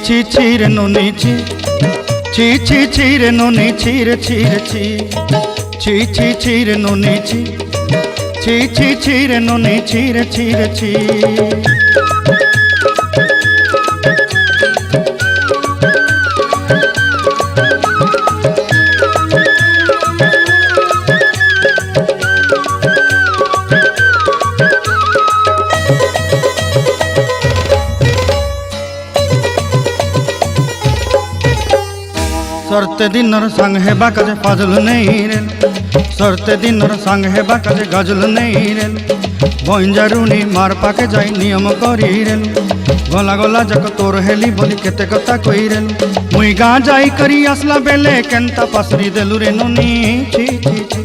ছি ছি রে নুনি ছি ছি ছি ছি রে নুনি ছি রে ছি রে ছি ছি ছি ছি রে নুনি ছি ছি ছি ছি রে নুনি ছি রে ছি রে ছি। सरते दिनर संग हेबा काजे फाजल नहीं रेल सरते दिनर संग हेबा काजे गजल नहीं रेल बंजारुनी मार पाके जाई नियम करी रेल गला गला जक तोर हेली बोली केते कथा कई रेल मुई गाँ जाई करी आसला बेले केंता पासरी देलु रे नुनी छी छी छी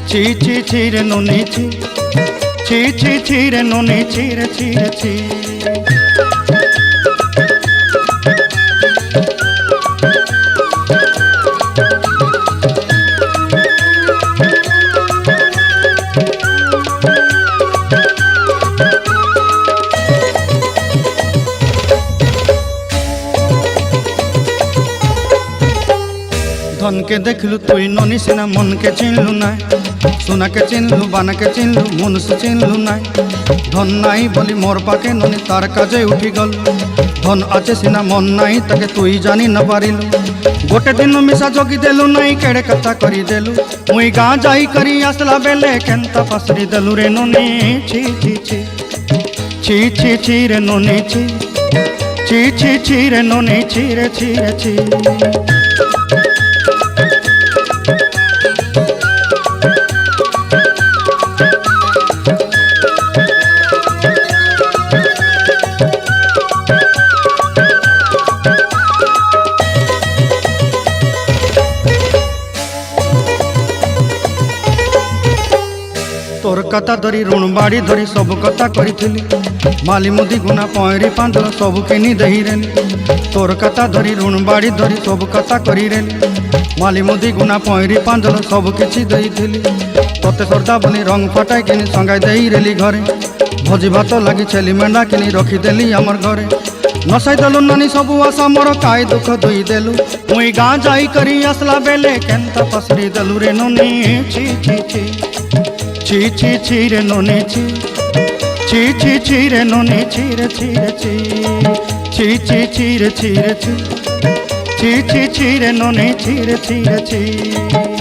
छी छी छी रे नुनी छी छी छी छी रे नुनी छी रे छी रे छी। धन के देखलु तुई ननी सिना मन के चिन्हलु नाय सोना के चिन्हलु बाना के चिन्हलु मनुष्य चिन्हलु नाय धन नाई बोली मोर पाके ननी तार काजे उठी गल धन आचे सिना मन नाई ताके तुई जानी न पारिलु गोटे दिन मिसा जोगी देलु नाई केड़े कथा करी देलु मुई गाँ जाई करी आसला बेले केंता पासरी देलु रे ननी छी छी छी छी छी छी रे ननी छी छी छी छी रे ननी छी रे छी रे छी। तोर कथा धरी ऋण बाड़ी धरी सब कथा करी माली मुदी गुना पहरी पांदल सब किनी दही रेली तोर कथा धरी ऋण बाड़ी धरी सब कथा करी रेली माली मुदी गुना पहरी पांदल सब किछि दही तोते सरदा बोली रंग फटाई किनी संगाई दही रेली घरे भोजी भात लगी छेली मेंढा किनी रखीदेली आमर घरे नसाई देलु नानी सबू आशा मोर काय दुख दुई देलु मुई गाँ जाई करी आसला बेले केंता पसरी देलु रे नुनी छी छी छी ची ची ची रे नुनी ची ची ची ची रे नुनी ची रे ची रे ची ची ची ची रे ची रे ची ची ची ची रे नुनी ची रे ची रे ची।